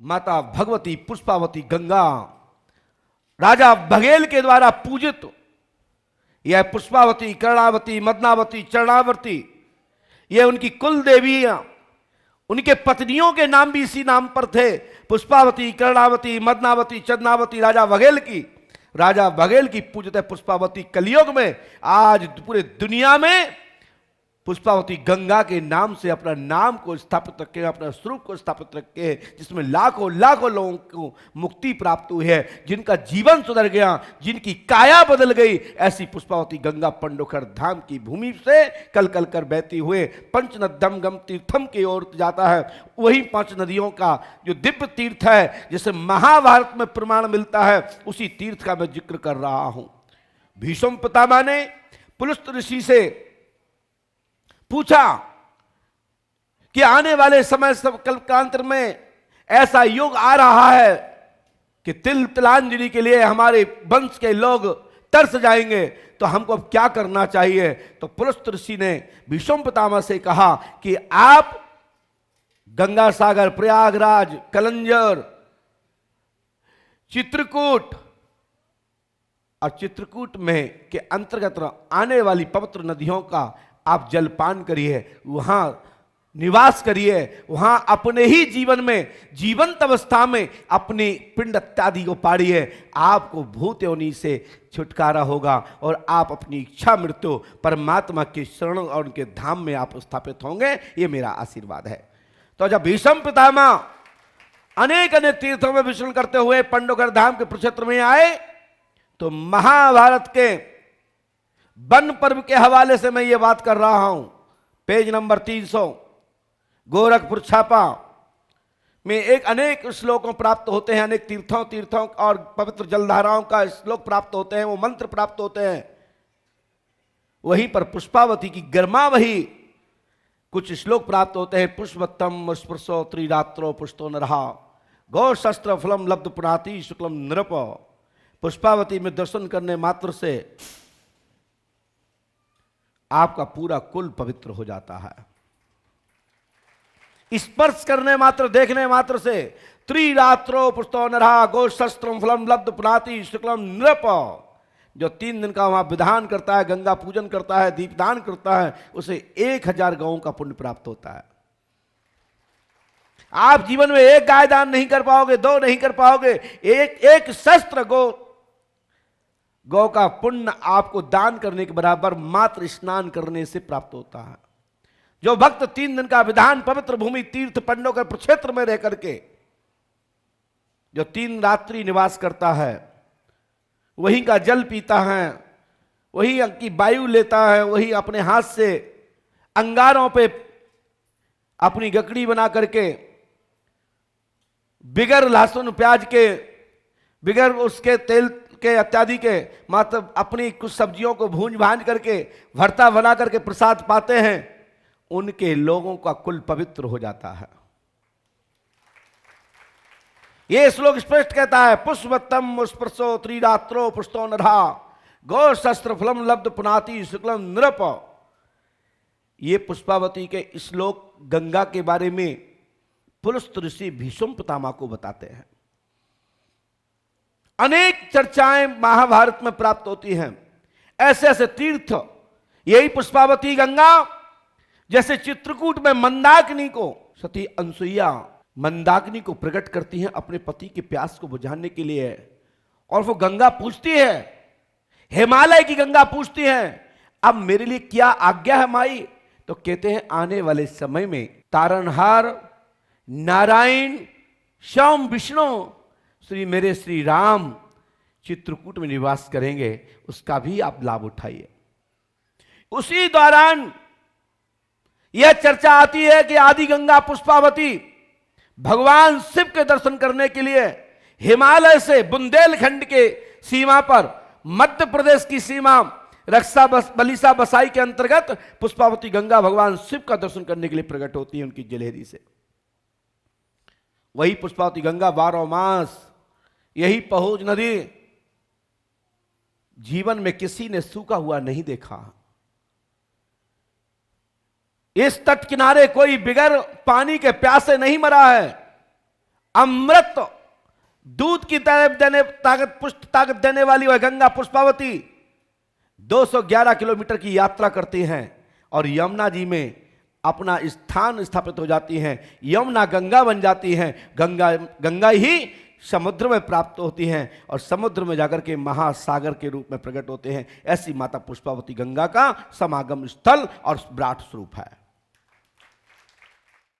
माता भगवती पुष्पावती गंगा राजा बघेल के द्वारा पूजित यह पुष्पावती, कर्णावती, मदनावती, चरणावती, ये उनकी कुल देवियां, उनके पत्नियों के नाम भी इसी नाम पर थे। पुष्पावती, कर्णावती, मदनावती, चंदनावती राजा बघेल की पूजित है पुष्पावती। कलयुग में आज पूरे दुनिया में पुष्पावती गंगा के नाम से अपना नाम को स्थापित रखे, अपना स्वरूप को स्थापित रखे, जिसमें लाखों लाखों लोगों को मुक्ति प्राप्त हुई है, जिनका जीवन सुधर गया, जिनकी काया बदल गई। ऐसी पुष्पावती गंगा पंडोखर धाम की भूमि से कल कल कर बहती हुए पंचनदम गम तीर्थम की ओर जाता है। वही 5 नदियों का जो दिव्य तीर्थ है, जिसे महाभारत में प्रमाण मिलता है, उसी तीर्थ का मैं जिक्र कर रहा हूं। भीष्म पितामह ने पुलस्त ऋषि से पूछा कि आने वाले समय कल्पांतर में ऐसा युग आ रहा है कि तिलांजलि के लिए हमारे वंश के लोग तरस जाएंगे, तो हमको अब क्या करना चाहिए। तो पुलस्त ऋषि ने भीष्म पितामह से कहा कि आप गंगा सागर, प्रयागराज, कलंजर, चित्रकूट और चित्रकूट में के अंतर्गत आने वाली पवित्र नदियों का आप जलपान करिए, वहां निवास करिए, वहां अपने ही जीवन में, जीवंत अवस्था में अपनी पिंड इत्यादि को पाड़िए। आपको भूत योनि से छुटकारा होगा और आप अपनी इच्छा मृत्यु परमात्मा के शरण और उनके धाम में आप स्थापित होंगे। ये मेरा आशीर्वाद है। तो जब भीष्म पितामह अनेक अनेक तीर्थों में विचरण करते हुए पंडोखर धाम के प्रक्षेत्र में आए, तो महाभारत के वन पर्व के हवाले से मैं ये बात कर रहा हूं। पेज नंबर 300 गोरखपुर छापा में एक अनेक श्लोकों प्राप्त होते हैं, अनेक तीर्थों और पवित्र जलधाराओं का श्लोक प्राप्त होते हैं, वो मंत्र प्राप्त होते हैं। वहीं पर पुष्पावती की गर्मावही कुछ श्लोक प्राप्त होते हैं। पुष्पतम स्पर्शो त्रिरात्रो पुष्टो नरहा गौ शस्त्र फलम लब्ध पुराति शुक्लम नृप। पुष्पावती में दर्शन करने मात्र से आपका पूरा कुल पवित्र हो जाता है। स्पर्श करने मात्र, देखने मात्र से त्रिरात्रो पुष्टो नरहा गौ शस्त्रम फलम लब्ध पुराति शुक्लम नृप। जो 3 दिन का वहां विधान करता है, गंगा पूजन करता है, दीपदान करता है, उसे 1000 गौओं का पुण्य प्राप्त होता है। आप जीवन में 1 गाय दान नहीं कर पाओगे, 2 नहीं कर पाओगे, एक शस्त्र गौ का पुण्य आपको दान करने के बराबर मात्र स्नान करने से प्राप्त होता है। जो भक्त 3 दिन का विधान पवित्र भूमि तीर्थ पंडोखर प्रक्षेत्र में रह करके जो 3 रात्रि निवास करता है, वही का जल पीता है, वही की वायु लेता है, वही अपने हाथ से अंगारों पे अपनी गकड़ी बना करके बिगर लहसुन प्याज के, बिगर उसके तेल के इत्यादि के, मात्र अपनी कुछ सब्जियों को भूंज भांज करके भरता बना करके प्रसाद पाते हैं, उनके लोगों का कुल पवित्र हो जाता है। यह श्लोक स्पष्ट कहता है, पुष्पतम स्पर्शो त्रिरात्रो पुष्टो नरहा गौ शस्त्र फलम लब्ध पुनाति शुक्लम नृप। ये पुष्पावती के श्लोक गंगा के बारे में पुलस्त ऋषि भीष्म पितामह को बताते हैं। अनेक चर्चाएं महाभारत में प्राप्त होती हैं। ऐसे ऐसे तीर्थ, यही पुष्पावती गंगा, जैसे चित्रकूट में मंदाकिनी को सती अनसुईया मंदाकिनी को प्रकट करती हैं अपने पति की प्यास को बुझाने के लिए, और वो गंगा पूछती है, हिमालय की गंगा पूछती है, अब मेरे लिए क्या आज्ञा है माई। तो कहते हैं आने वाले समय में तारणहार नारायण श्याम विष्णु मेरे श्री राम चित्रकूट में निवास करेंगे, उसका भी आप लाभ उठाइए। उसी दौरान यह चर्चा आती है कि आदि गंगा पुष्पावती भगवान शिव के दर्शन करने के लिए हिमालय से बुंदेलखंड के सीमा पर, मध्य प्रदेश की सीमा रक्षा बलिसा बसाई के अंतर्गत पुष्पावती गंगा भगवान शिव का दर्शन करने के लिए प्रकट होती है उनकी जलेहरी से। वही पुष्पावती गंगा 12 मास, यही पहुज नदी, जीवन में किसी ने सूखा हुआ नहीं देखा। इस तट किनारे कोई बिगर पानी के प्यासे नहीं मरा है। अमृत दूध की ताकत देने वाली वह गंगा पुष्पावती 211 किलोमीटर की यात्रा करती हैं और यमुना जी में अपना स्थान स्थापित हो जाती हैं। यमुना गंगा बन जाती हैं, गंगा ही समुद्र में प्राप्त होती हैं और समुद्र में जाकर के महासागर के रूप में प्रकट होते हैं। ऐसी माता पुष्पावती गंगा का समागम स्थल और विराट स्वरूप है।